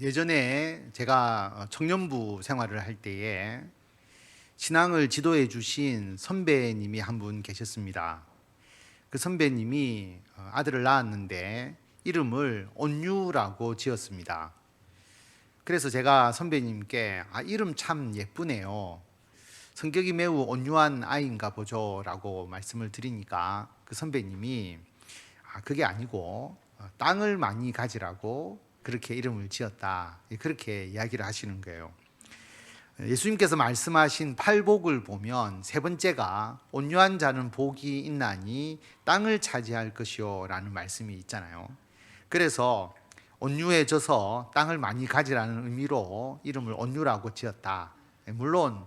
예전에 제가 청년부 생활을 할 때에 신앙을 지도해 주신 선배님이 한 분 계셨습니다. 그 선배님이 아들을 낳았는데 이름을 온유라고 지었습니다. 그래서 제가 선배님께 이름 참 예쁘네요. 성격이 매우 온유한 아이인가 보죠 라고 말씀을 드리니까 그 선배님이 그게 아니고 땅을 많이 가지라고 그렇게 이름을 지었다, 그렇게 이야기를 하시는 거예요. 예수님께서 말씀하신 팔복을 보면 세 번째가 온유한 자는 복이 있나니 땅을 차지할 것이요 라는 말씀이 있잖아요. 그래서 온유해져서 땅을 많이 가지라는 의미로 이름을 온유라고 지었다. 물론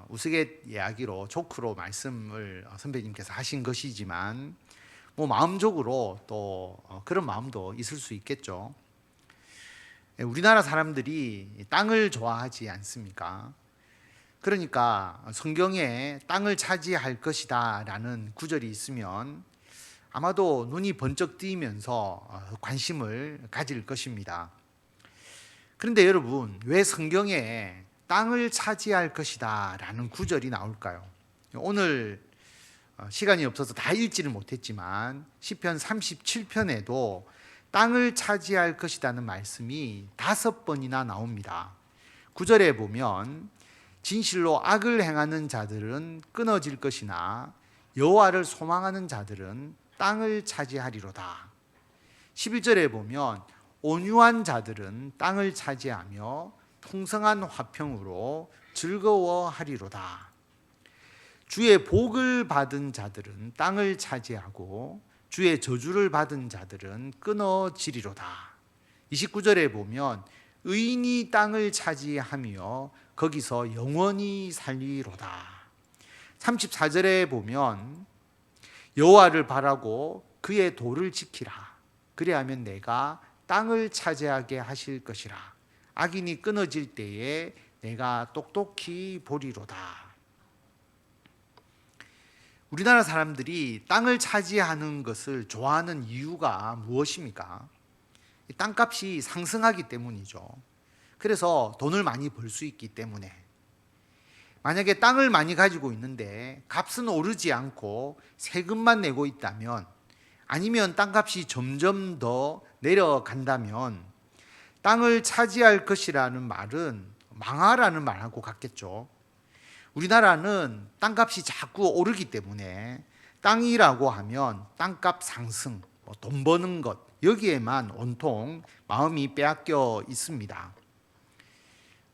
우스갯이야기로 조크로 말씀을 선배님께서 하신 것이지만 마음적으로 또 그런 마음도 있을 수 있겠죠. 우리나라 사람들이 땅을 좋아하지 않습니까? 그러니까 성경에 땅을 차지할 것이다 라는 구절이 있으면 아마도 눈이 번쩍 뜨이면서 관심을 가질 것입니다. 그런데 여러분, 왜 성경에 땅을 차지할 것이다 라는 구절이 나올까요? 오늘 시간이 없어서 다 읽지는 못했지만 시편 37편에도 땅을 차지할 것이라는 말씀이 5번이나 나옵니다. 9절에 보면 진실로 악을 행하는 자들은 끊어질 것이나 여호와를 소망하는 자들은 땅을 차지하리로다. 11절에 보면 온유한 자들은 땅을 차지하며 풍성한 화평으로 즐거워하리로다. 주의 복을 받은 자들은 땅을 차지하고 주의 저주를 받은 자들은 끊어지리로다. 29절에 보면 의인이 땅을 차지하며 거기서 영원히 살리로다. 34절에 보면 여호와를 바라고 그의 도를 지키라. 그리하면 내가 땅을 차지하게 하실 것이라. 악인이 끊어질 때에 내가 똑똑히 보리로다. 우리나라 사람들이 땅을 차지하는 것을 좋아하는 이유가 무엇입니까? 땅값이 상승하기 때문이죠. 그래서 돈을 많이 벌 수 있기 때문에. 만약에 땅을 많이 가지고 있는데 값은 오르지 않고 세금만 내고 있다면, 아니면 땅값이 점점 더 내려간다면 땅을 차지할 것이라는 말은 망하라는 말하고 같겠죠. 우리나라는 땅값이 자꾸 오르기 때문에 땅이라고 하면 땅값 상승, 돈 버는 것, 여기에만 온통 마음이 빼앗겨 있습니다.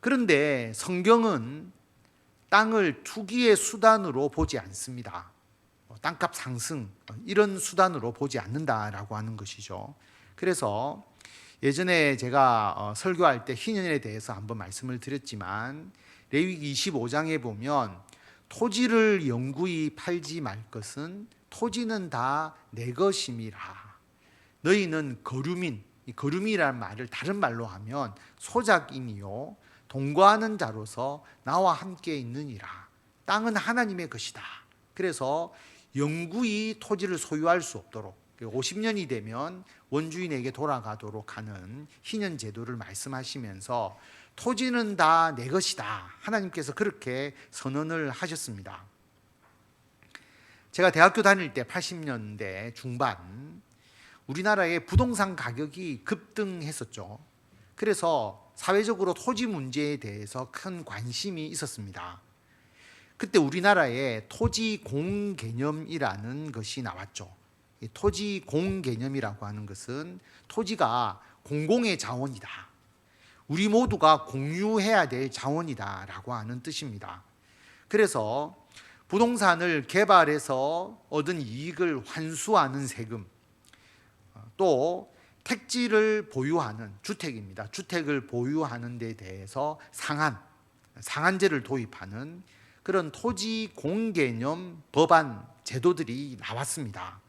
그런데 성경은 땅을 투기의 수단으로 보지 않습니다. 땅값 상승, 이런 수단으로 보지 않는다라고 하는 것이죠. 그래서 예전에 제가 설교할 때 희년에 대해서 한번 말씀을 드렸지만, 레위기 25장에 보면 토지를 영구히 팔지 말 것은 토지는 다 내 것임이라. 너희는 거류민, 이 거류민이라는 말을 다른 말로 하면 소작인이요 동거하는 자로서 나와 함께 있느니라. 땅은 하나님의 것이다. 그래서 영구히 토지를 소유할 수 없도록 50년이 되면 원주인에게 돌아가도록 하는 희년 제도를 말씀하시면서 토지는 다 내 것이다. 하나님께서 그렇게 선언을 하셨습니다. 제가 대학교 다닐 때 80년대 중반, 우리나라의 부동산 가격이 급등했었죠. 그래서 사회적으로 토지 문제에 대해서 큰 관심이 있었습니다. 그때 우리나라에 토지 공개념이라는 것이 나왔죠. 토지 공개념이라고 하는 것은 토지가 공공의 자원이다, 우리 모두가 공유해야 될 자원이다 라고 하는 뜻입니다. 그래서 부동산을 개발해서 얻은 이익을 환수하는 세금, 또 택지를 보유하는 주택입니다. 주택을 보유하는 데 대해서 상한제를 도입하는 그런 토지 공개념 법안 제도들이 나왔습니다.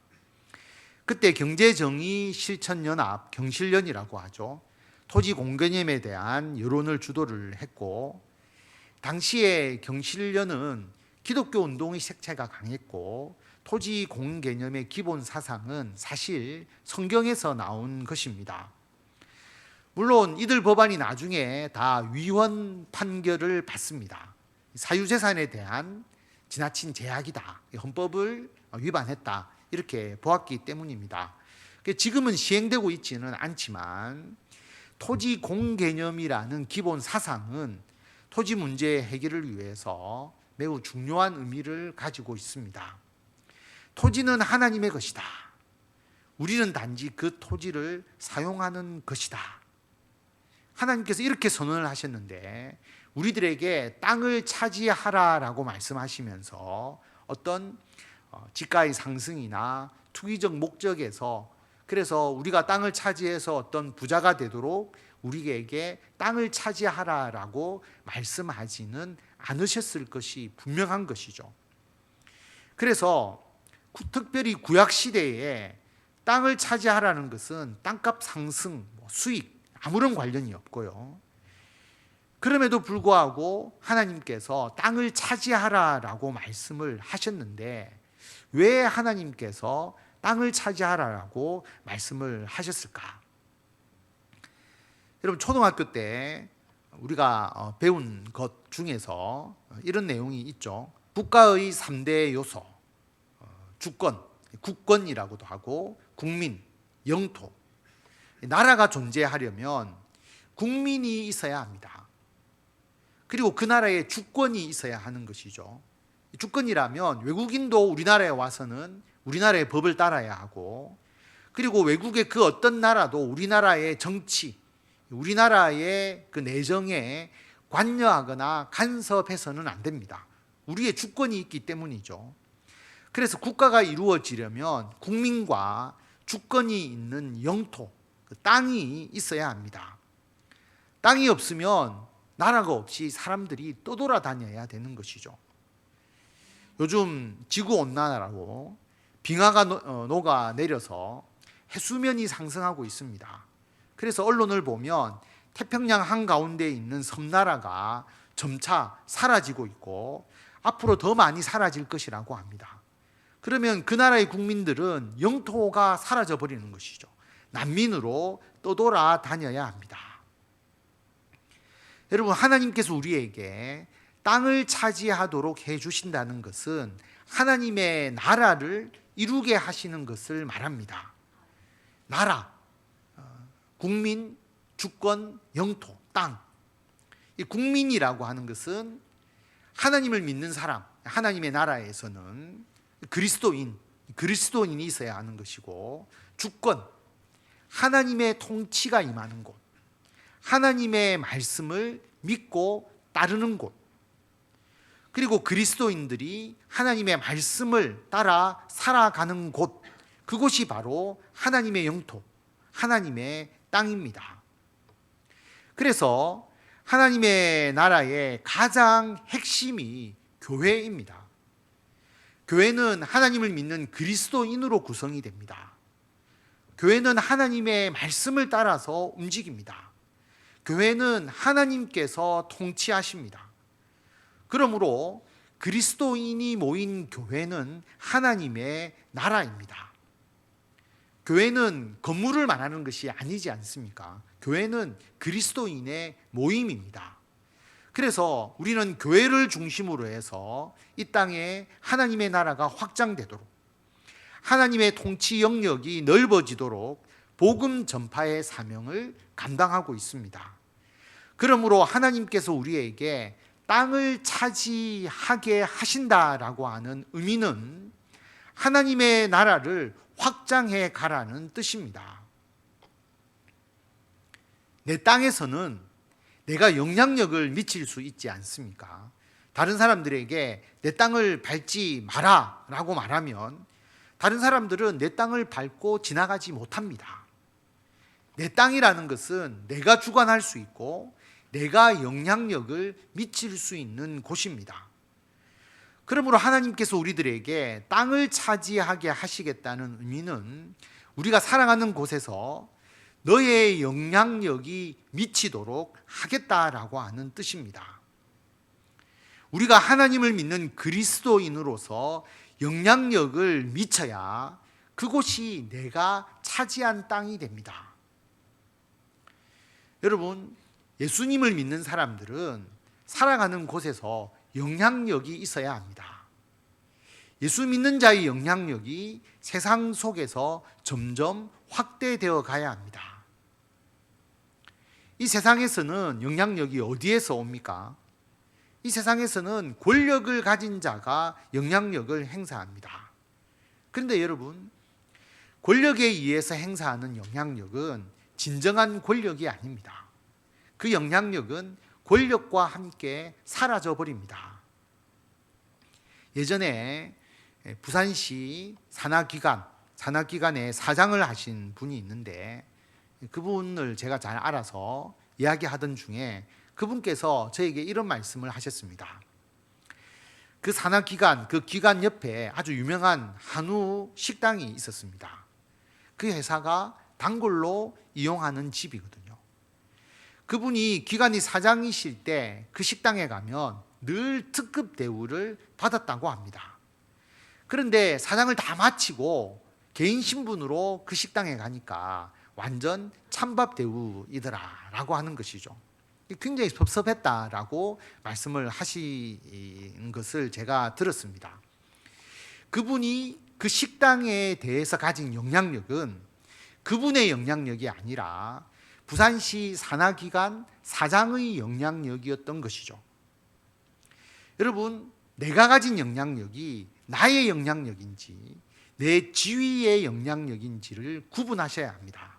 그때 경제정의 실천연합, 경실련이라고 하죠. 토지 공개념에 대한 여론을 주도를 했고, 당시에 경실련은 기독교 운동의 색채가 강했고, 토지 공개념의 기본 사상은 사실 성경에서 나온 것입니다. 물론 이들 법안이 나중에 다 위헌 판결을 받습니다. 사유재산에 대한 지나친 제약이다, 헌법을 위반했다, 이렇게 보았기 때문입니다. 지금은 시행되고 있지는 않지만 토지 공개념이라는 기본 사상은 토지 문제 해결을 위해서 매우 중요한 의미를 가지고 있습니다. 토지는 하나님의 것이다. 우리는 단지 그 토지를 사용하는 것이다. 하나님께서 이렇게 선언을 하셨는데 우리들에게 땅을 차지하라라고 말씀하시면서 어떤 지가의 상승이나 투기적 목적에서, 그래서 우리가 땅을 차지해서 어떤 부자가 되도록 우리에게 땅을 차지하라라고 말씀하지는 않으셨을 것이 분명한 것이죠. 그래서 특별히 구약 시대에 땅을 차지하라는 것은 땅값 상승, 수익 아무런 관련이 없고요. 그럼에도 불구하고 하나님께서 땅을 차지하라라고 말씀을 하셨는데 왜 하나님께서 땅을 차지하라라고 말씀을 하셨을까? 여러분, 초등학교 때 우리가 배운 것 중에서 이런 내용이 있죠. 국가의 3대 요소, 주권, 국권이라고도 하고 국민, 영토. 나라가 존재하려면 국민이 있어야 합니다. 그리고 그 나라에 주권이 있어야 하는 것이죠. 주권이라면 외국인도 우리나라에 와서는 우리나라의 법을 따라야 하고, 그리고 외국의 그 어떤 나라도 우리나라의 정치, 우리나라의 그 내정에 관여하거나 간섭해서는 안 됩니다. 우리의 주권이 있기 때문이죠. 그래서 국가가 이루어지려면 국민과 주권이 있는 영토, 그 땅이 있어야 합니다. 땅이 없으면 나라가 없이 사람들이 떠돌아다녀야 되는 것이죠. 요즘 지구온난화로 빙하가 녹아내려서 해수면이 상승하고 있습니다. 그래서 언론을 보면 태평양 한가운데 있는 섬나라가 점차 사라지고 있고 앞으로 더 많이 사라질 것이라고 합니다. 그러면 그 나라의 국민들은 영토가 사라져 버리는 것이죠. 난민으로 떠돌아다녀야 합니다. 여러분, 하나님께서 우리에게 땅을 차지하도록 해주신다는 것은 하나님의 나라를 이루게 하시는 것을 말합니다. 나라, 국민, 주권, 영토, 땅. 이 국민이라고 하는 것은 하나님을 믿는 사람, 하나님의 나라에서는 그리스도인이 있어야 하는 것이고, 주권, 하나님의 통치가 임하는 곳, 하나님의 말씀을 믿고 따르는 곳, 그리고 그리스도인들이 하나님의 말씀을 따라 살아가는 곳, 그곳이 바로 하나님의 영토, 하나님의 땅입니다. 그래서 하나님의 나라의 가장 핵심이 교회입니다. 교회는 하나님을 믿는 그리스도인으로 구성이 됩니다. 교회는 하나님의 말씀을 따라서 움직입니다. 교회는 하나님께서 통치하십니다. 그러므로 그리스도인이 모인 교회는 하나님의 나라입니다. 교회는 건물을 말하는 것이 아니지 않습니까? 교회는 그리스도인의 모임입니다. 그래서 우리는 교회를 중심으로 해서 이 땅에 하나님의 나라가 확장되도록, 하나님의 통치 영역이 넓어지도록 복음 전파의 사명을 감당하고 있습니다. 그러므로 하나님께서 우리에게 땅을 차지하게 하신다라고 하는 의미는 하나님의 나라를 확장해 가라는 뜻입니다. 내 땅에서는 내가 영향력을 미칠 수 있지 않습니까? 다른 사람들에게 내 땅을 밟지 마라 라고 말하면 다른 사람들은 내 땅을 밟고 지나가지 못합니다. 내 땅이라는 것은 내가 주관할 수 있고 내가 영향력을 미칠 수 있는 곳입니다. 그러므로 하나님께서 우리들에게 땅을 차지하게 하시겠다는 의미는 우리가 살아가는 곳에서 너의 영향력이 미치도록 하겠다라고 하는 뜻입니다. 우리가 하나님을 믿는 그리스도인으로서 영향력을 미쳐야 그곳이 내가 차지한 땅이 됩니다. 여러분, 예수님을 믿는 사람들은 살아가는 곳에서 영향력이 있어야 합니다. 예수 믿는 자의 영향력이 세상 속에서 점점 확대되어 가야 합니다. 이 세상에서는 영향력이 어디에서 옵니까? 이 세상에서는 권력을 가진 자가 영향력을 행사합니다. 그런데 여러분, 권력에 의해서 행사하는 영향력은 진정한 권력이 아닙니다. 그 영향력은 권력과 함께 사라져 버립니다. 예전에 부산시 산하기관의 사장을 하신 분이 있는데, 그분을 제가 잘 알아서 이야기하던 중에 그분께서 저에게 이런 말씀을 하셨습니다. 그 산하기관, 그 기관 옆에 아주 유명한 한우 식당이 있었습니다. 그 회사가 단골로 이용하는 집이거든요. 그분이 기관이 사장이실 때 그 식당에 가면 늘 특급 대우를 받았다고 합니다. 그런데 사장을 다 마치고 개인 신분으로 그 식당에 가니까 완전 찬밥 대우이더라 라고 하는 것이죠. 굉장히 섭섭했다라고 말씀을 하신 것을 제가 들었습니다. 그분이 그 식당에 대해서 가진 영향력은 그분의 영향력이 아니라 부산시 산하기관 사장의 영향력이었던 것이죠. 여러분, 내가 가진 영향력이 나의 영향력인지 내 지위의 영향력인지를 구분하셔야 합니다.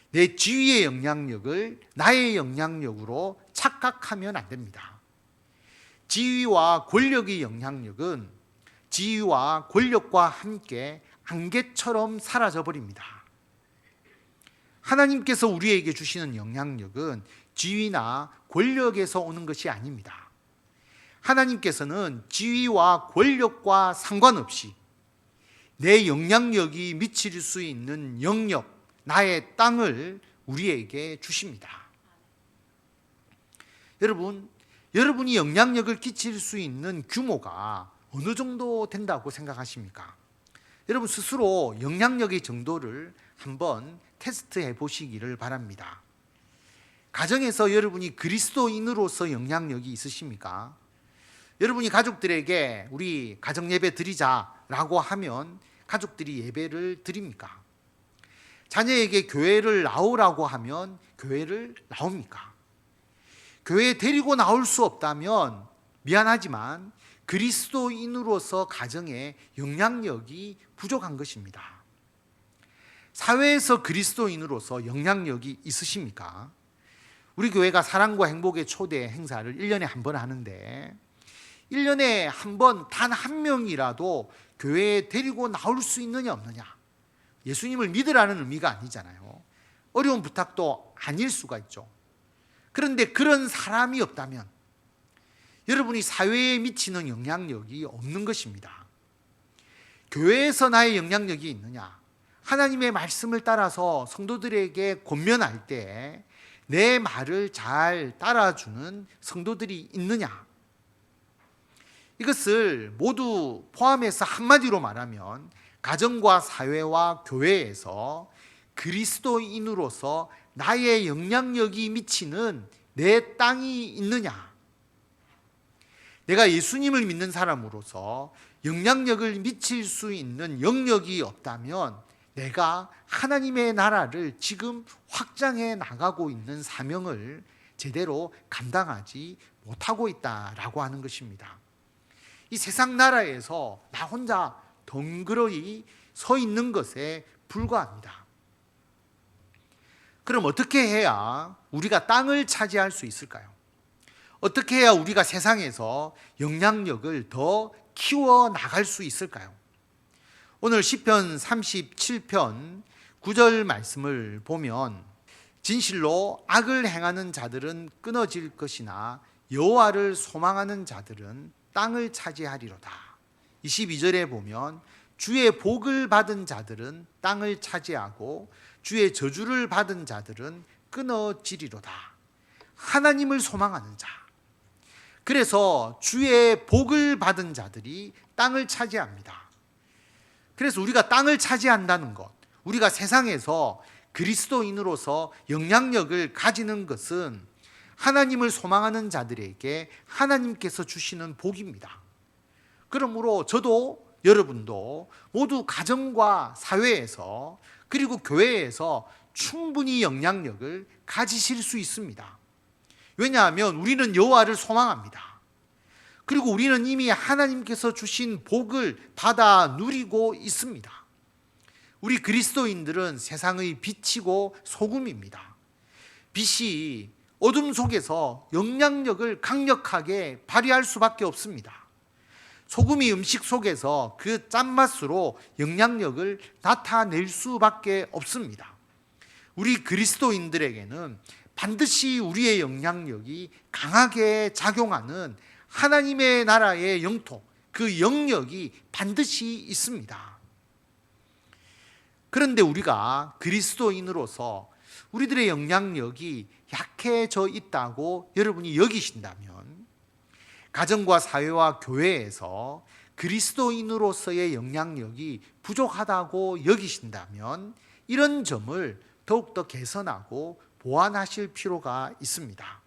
내 지위의 영향력을 나의 영향력으로 착각하면 안 됩니다. 지위와 권력의 영향력은 지위와 권력과 함께 안개처럼 사라져 버립니다. 하나님께서 우리에게 주시는 영향력은 지위나 권력에서 오는 것이 아닙니다. 하나님께서는 지위와 권력과 상관없이 내 영향력이 미칠 수 있는 영역, 나의 땅을 우리에게 주십니다. 여러분, 여러분이 영향력을 끼칠 수 있는 규모가 어느 정도 된다고 생각하십니까? 여러분 스스로 영향력의 정도를 한번 테스트해 보시기를 바랍니다. 가정에서 여러분이 그리스도인으로서 영향력이 있으십니까? 여러분이 가족들에게 우리 가정 예배 드리자라고 하면 가족들이 예배를 드립니까? 자녀에게 교회를 나오라고 하면 교회를 나옵니까? 교회에 데리고 나올 수 없다면 미안하지만 그리스도인으로서 가정에 영향력이 부족한 것입니다. 사회에서 그리스도인으로서 영향력이 있으십니까? 우리 교회가 사랑과 행복의 초대 행사를 1년에 한 번 하는데 1년에 한 번 단 한 명이라도 교회에 데리고 나올 수 있느냐 없느냐, 예수님을 믿으라는 의미가 아니잖아요. 어려운 부탁도 아닐 수가 있죠. 그런데 그런 사람이 없다면 여러분이 사회에 미치는 영향력이 없는 것입니다. 교회에서 나의 영향력이 있느냐, 하나님의 말씀을 따라서 성도들에게 권면할 때 내 말을 잘 따라주는 성도들이 있느냐, 이것을 모두 포함해서 한마디로 말하면 가정과 사회와 교회에서 그리스도인으로서 나의 영향력이 미치는 내 땅이 있느냐, 내가 예수님을 믿는 사람으로서 영향력을 미칠 수 있는 영역이 없다면 내가 하나님의 나라를 지금 확장해 나가고 있는 사명을 제대로 감당하지 못하고 있다라고 하는 것입니다. 이 세상 나라에서 나 혼자 덩그러니 서 있는 것에 불과합니다. 그럼 어떻게 해야 우리가 땅을 차지할 수 있을까요? 어떻게 해야 우리가 세상에서 영향력을 더 키워 나갈 수 있을까요? 오늘 시편 37편 9절 말씀을 보면 진실로 악을 행하는 자들은 끊어질 것이나 여호와를 소망하는 자들은 땅을 차지하리로다. 22절에 보면 주의 복을 받은 자들은 땅을 차지하고 주의 저주를 받은 자들은 끊어지리로다. 하나님을 소망하는 자, 그래서 주의 복을 받은 자들이 땅을 차지합니다. 그래서 우리가 땅을 차지한다는 것, 우리가 세상에서 그리스도인으로서 영향력을 가지는 것은 하나님을 소망하는 자들에게 하나님께서 주시는 복입니다. 그러므로 저도 여러분도 모두 가정과 사회에서 그리고 교회에서 충분히 영향력을 가지실 수 있습니다. 왜냐하면 우리는 여호와를 소망합니다. 그리고 우리는 이미 하나님께서 주신 복을 받아 누리고 있습니다. 우리 그리스도인들은 세상의 빛이고 소금입니다. 빛이 어둠 속에서 영향력을 강력하게 발휘할 수밖에 없습니다. 소금이 음식 속에서 그 짠맛으로 영향력을 나타낼 수밖에 없습니다. 우리 그리스도인들에게는 반드시 우리의 영향력이 강하게 작용하는 하나님의 나라의 영토, 그 영역이 반드시 있습니다. 그런데 우리가 그리스도인으로서 우리들의 영향력이 약해져 있다고 여러분이 여기신다면, 가정과 사회와 교회에서 그리스도인으로서의 영향력이 부족하다고 여기신다면 이런 점을 더욱더 개선하고 보완하실 필요가 있습니다.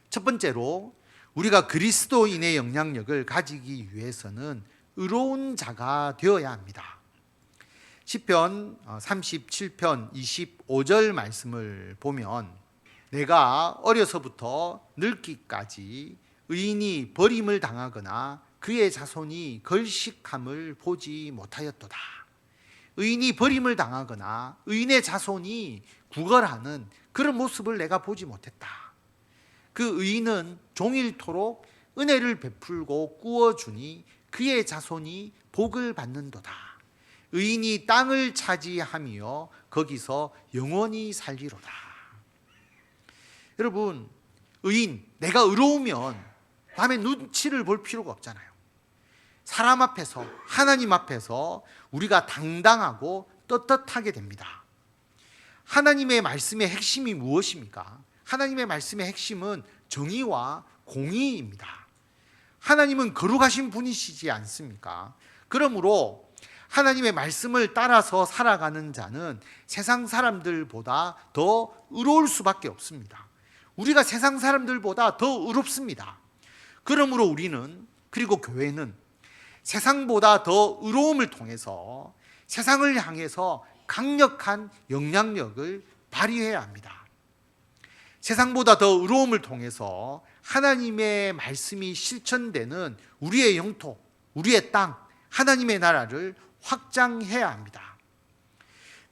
첫 번째로 우리가 그리스도인의 영향력을 가지기 위해서는 의로운 자가 되어야 합니다. 시편 37편 25절 말씀을 보면 내가 어려서부터 늙기까지 의인이 버림을 당하거나 그의 자손이 걸식함을 보지 못하였도다. 의인이 버림을 당하거나 의인의 자손이 구걸하는 그런 모습을 내가 보지 못했다. 그 의인은 종일토록 은혜를 베풀고 꾸어주니 그의 자손이 복을 받는도다. 의인이 땅을 차지하며 거기서 영원히 살리로다. 여러분, 의인, 내가 의로우면 남의 눈치를 볼 필요가 없잖아요. 사람 앞에서, 하나님 앞에서 우리가 당당하고 떳떳하게 됩니다. 하나님의 말씀의 핵심이 무엇입니까? 하나님의 말씀의 핵심은 정의와 공의입니다. 하나님은 거룩하신 분이시지 않습니까? 그러므로 하나님의 말씀을 따라서 살아가는 자는 세상 사람들보다 더 의로울 수밖에 없습니다. 우리가 세상 사람들보다 더 의롭습니다. 그러므로 우리는, 그리고 교회는 세상보다 더 의로움을 통해서 세상을 향해서 강력한 영향력을 발휘해야 합니다. 세상보다 더 의로움을 통해서 하나님의 말씀이 실천되는 우리의 영토, 우리의 땅, 하나님의 나라를 확장해야 합니다.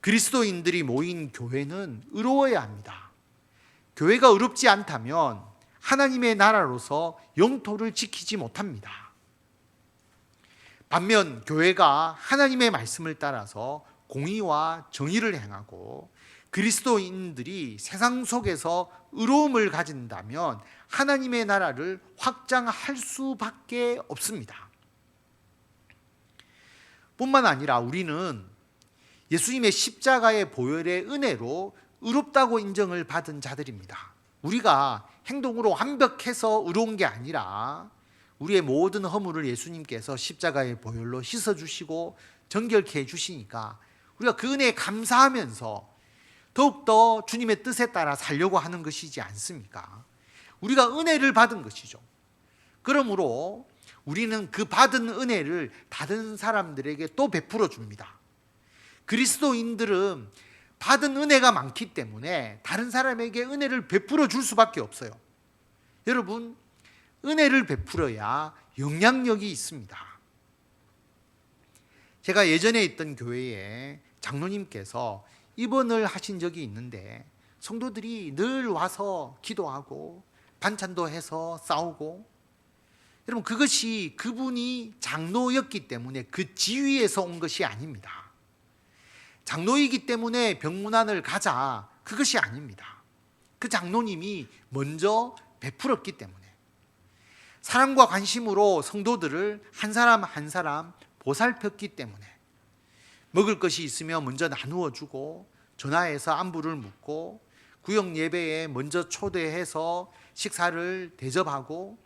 그리스도인들이 모인 교회는 의로워야 합니다. 교회가 의롭지 않다면 하나님의 나라로서 영토를 지키지 못합니다. 반면 교회가 하나님의 말씀을 따라서 공의와 정의를 행하고 그리스도인들이 세상 속에서 의로움을 가진다면 하나님의 나라를 확장할 수밖에 없습니다. 뿐만 아니라 우리는 예수님의 십자가의 보혈의 은혜로 의롭다고 인정을 받은 자들입니다. 우리가 행동으로 완벽해서 의로운 게 아니라 우리의 모든 허물을 예수님께서 십자가의 보혈로 씻어주시고 정결케 해주시니까 우리가 그 은혜에 감사하면서 더욱더 주님의 뜻에 따라 살려고 하는 것이지 않습니까? 우리가 은혜를 받은 것이죠. 그러므로 우리는 그 받은 은혜를 다른 사람들에게 또 베풀어 줍니다. 그리스도인들은 받은 은혜가 많기 때문에 다른 사람에게 은혜를 베풀어 줄 수밖에 없어요. 여러분, 은혜를 베풀어야 영향력이 있습니다. 제가 예전에 있던 교회에 장로님께서 입원을 하신 적이 있는데 성도들이 늘 와서 기도하고 반찬도 해서 싸우고, 여러분, 그것이 그분이 장로였기 때문에 그 지위에서 온 것이 아닙니다. 장로이기 때문에 병문안을 가자, 그것이 아닙니다. 그 장로님이 먼저 베풀었기 때문에, 사랑과 관심으로 성도들을 한 사람 한 사람 보살폈기 때문에, 먹을 것이 있으면 먼저 나누어 주고 전화해서 안부를 묻고 구역 예배에 먼저 초대해서 식사를 대접하고,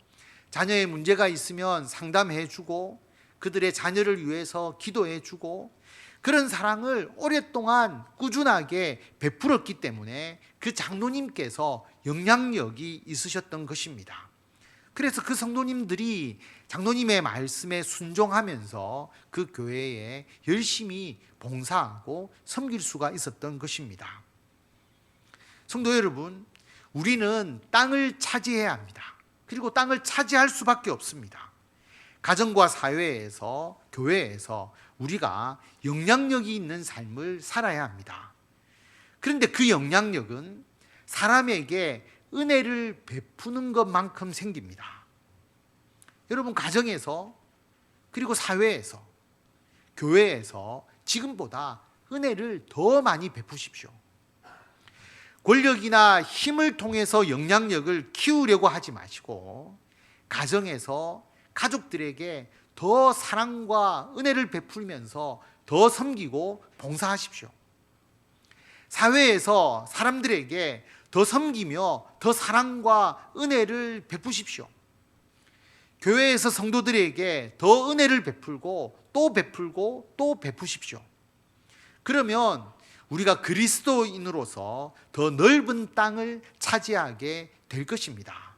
자녀의 문제가 있으면 상담해 주고 그들의 자녀를 위해서 기도해 주고, 그런 사랑을 오랫동안 꾸준하게 베풀었기 때문에 그 장로님께서 영향력이 있으셨던 것입니다. 그래서 그 성도님들이 장로님의 말씀에 순종하면서 그 교회에 열심히 봉사하고 섬길 수가 있었던 것입니다. 성도 여러분, 우리는 땅을 차지해야 합니다. 그리고 땅을 차지할 수밖에 없습니다. 가정과 사회에서, 교회에서 우리가 영향력이 있는 삶을 살아야 합니다. 그런데 그 영향력은 사람에게 은혜를 베푸는 것만큼 생깁니다. 여러분, 가정에서, 그리고 사회에서, 교회에서 지금보다 은혜를 더 많이 베푸십시오. 권력이나 힘을 통해서 영향력을 키우려고 하지 마시고, 가정에서 가족들에게 더 사랑과 은혜를 베풀면서 더 섬기고 봉사하십시오. 사회에서 사람들에게 더 섬기며 더 사랑과 은혜를 베푸십시오. 교회에서 성도들에게 더 은혜를 베풀고 또 베풀고 또 베푸십시오. 그러면 우리가 그리스도인으로서 더 넓은 땅을 차지하게 될 것입니다.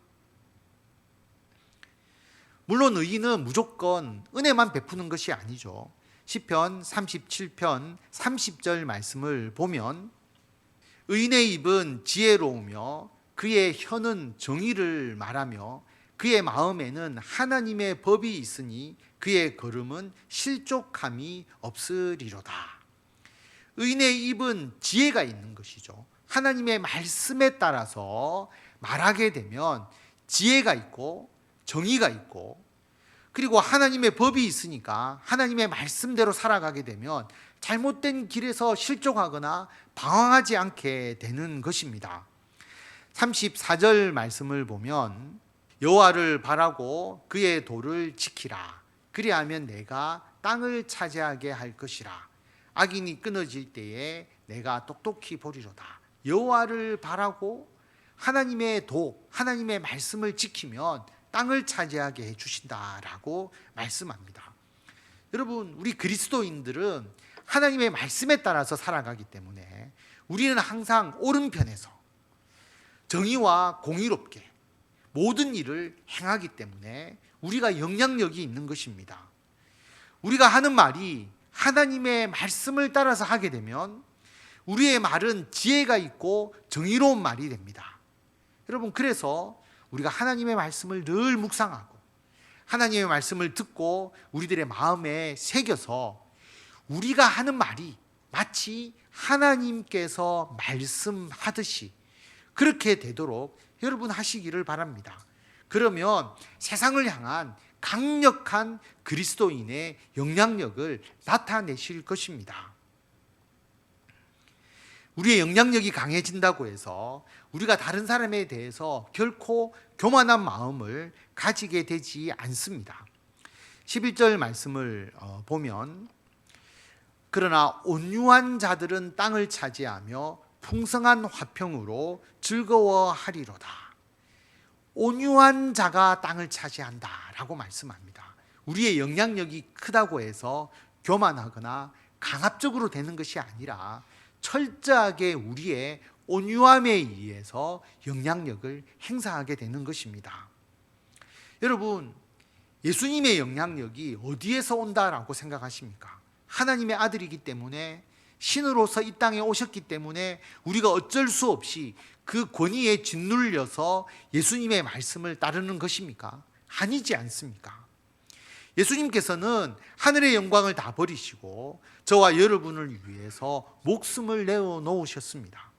물론 의인은 무조건 은혜만 베푸는 것이 아니죠. 시편 37편 30절 말씀을 보면 의인의 입은 지혜로우며 그의 혀는 정의를 말하며 그의 마음에는 하나님의 법이 있으니 그의 걸음은 실족함이 없으리로다. 의인의 입은 지혜가 있는 것이죠. 하나님의 말씀에 따라서 말하게 되면 지혜가 있고 정의가 있고, 그리고 하나님의 법이 있으니까 하나님의 말씀대로 살아가게 되면 잘못된 길에서 실족하거나 방황하지 않게 되는 것입니다. 34절 말씀을 보면 여호와를 바라고 그의 도를 지키라. 그리하면 내가 땅을 차지하게 할 것이라. 악인이 끊어질 때에 내가 똑똑히 보리로다. 여호와를 바라고 하나님의 도, 하나님의 말씀을 지키면 땅을 차지하게 해주신다라고 말씀합니다. 여러분, 우리 그리스도인들은 하나님의 말씀에 따라서 살아가기 때문에 우리는 항상 오른편에서 정의와 공의롭게 모든 일을 행하기 때문에 우리가 영향력이 있는 것입니다. 우리가 하는 말이 하나님의 말씀을 따라서 하게 되면 우리의 말은 지혜가 있고 정의로운 말이 됩니다. 여러분, 그래서 우리가 하나님의 말씀을 늘 묵상하고 하나님의 말씀을 듣고 우리들의 마음에 새겨서 우리가 하는 말이 마치 하나님께서 말씀하듯이 그렇게 되도록 여러분 하시기를 바랍니다. 그러면 세상을 향한 강력한 그리스도인의 영향력을 나타내실 것입니다. 우리의 영향력이 강해진다고 해서 우리가 다른 사람에 대해서 결코 교만한 마음을 가지게 되지 않습니다. 11절 말씀을 보면 그러나 온유한 자들은 땅을 차지하며 풍성한 화평으로 즐거워하리로다. 온유한 자가 땅을 차지한다라고 말씀합니다. 우리의 영향력이 크다고 해서 교만하거나 강압적으로 되는 것이 아니라 철저하게 우리의 온유함에 의해서 영향력을 행사하게 되는 것입니다. 여러분, 예수님의 영향력이 어디에서 온다라고 생각하십니까? 하나님의 아들이기 때문에, 신으로서 이 땅에 오셨기 때문에 우리가 어쩔 수 없이 그 권위에 짓눌려서 예수님의 말씀을 따르는 것입니까? 아니지 않습니까? 예수님께서는 하늘의 영광을 다 버리시고 저와 여러분을 위해서 목숨을 내어놓으셨습니다.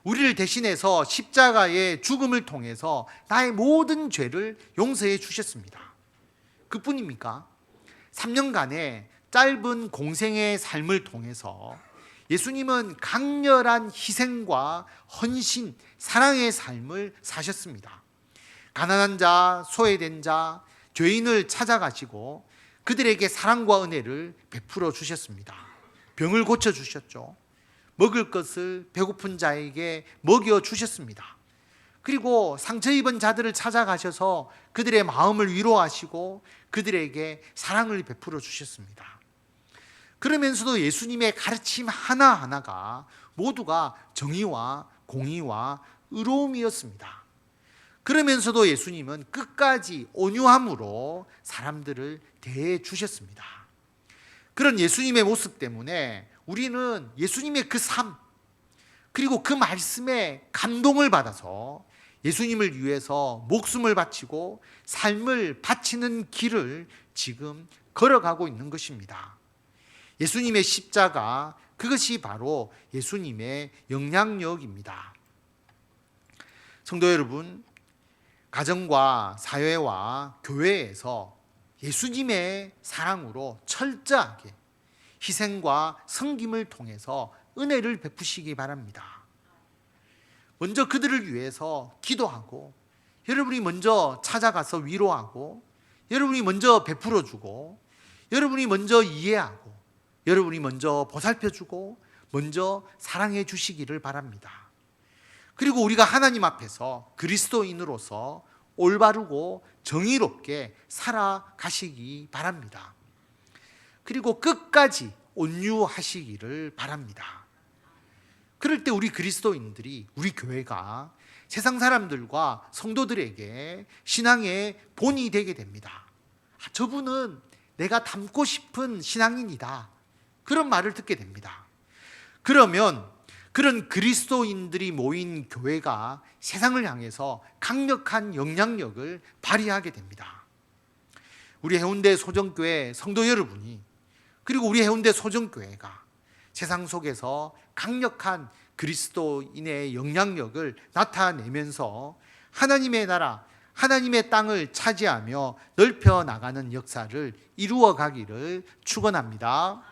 우리를 대신해서 십자가의 죽음을 통해서 나의 모든 죄를 용서해 주셨습니다. 그뿐입니까? 3년간의 짧은 공생의 삶을 통해서 예수님은 강렬한 희생과 헌신, 사랑의 삶을 사셨습니다. 가난한 자, 소외된 자, 죄인을 찾아가시고 그들에게 사랑과 은혜를 베풀어 주셨습니다. 병을 고쳐 주셨죠. 먹을 것을 배고픈 자에게 먹여 주셨습니다. 그리고 상처 입은 자들을 찾아가셔서 그들의 마음을 위로하시고 그들에게 사랑을 베풀어 주셨습니다. 그러면서도 예수님의 가르침 하나하나가 모두가 정의와 공의와 의로움이었습니다. 그러면서도 예수님은 끝까지 온유함으로 사람들을 대해 주셨습니다. 그런 예수님의 모습 때문에 우리는 예수님의 그 삶, 그리고 그 말씀에 감동을 받아서 예수님을 위해서 목숨을 바치고 삶을 바치는 길을 지금 걸어가고 있는 것입니다. 예수님의 십자가, 그것이 바로 예수님의 영향력입니다. 성도 여러분, 가정과 사회와 교회에서 예수님의 사랑으로 철저하게 희생과 섬김을 통해서 은혜를 베푸시기 바랍니다. 먼저 그들을 위해서 기도하고, 여러분이 먼저 찾아가서 위로하고, 여러분이 먼저 베풀어주고, 여러분이 먼저 이해하고, 여러분이 먼저 보살펴주고, 먼저 사랑해 주시기를 바랍니다. 그리고 우리가 하나님 앞에서 그리스도인으로서 올바르고 정의롭게 살아가시기 바랍니다. 그리고 끝까지 온유하시기를 바랍니다. 그럴 때 우리 그리스도인들이, 우리 교회가 세상 사람들과 성도들에게 신앙의 본이 되게 됩니다. 저분은 내가 닮고 싶은 신앙인이다, 그런 말을 듣게 됩니다. 그러면 그런 그리스도인들이 모인 교회가 세상을 향해서 강력한 영향력을 발휘하게 됩니다. 우리 해운대 소정교회 성도 여러분이, 그리고 우리 해운대 소정교회가 세상 속에서 강력한 그리스도인의 영향력을 나타내면서 하나님의 나라, 하나님의 땅을 차지하며 넓혀 나가는 역사를 이루어 가기를 축원합니다.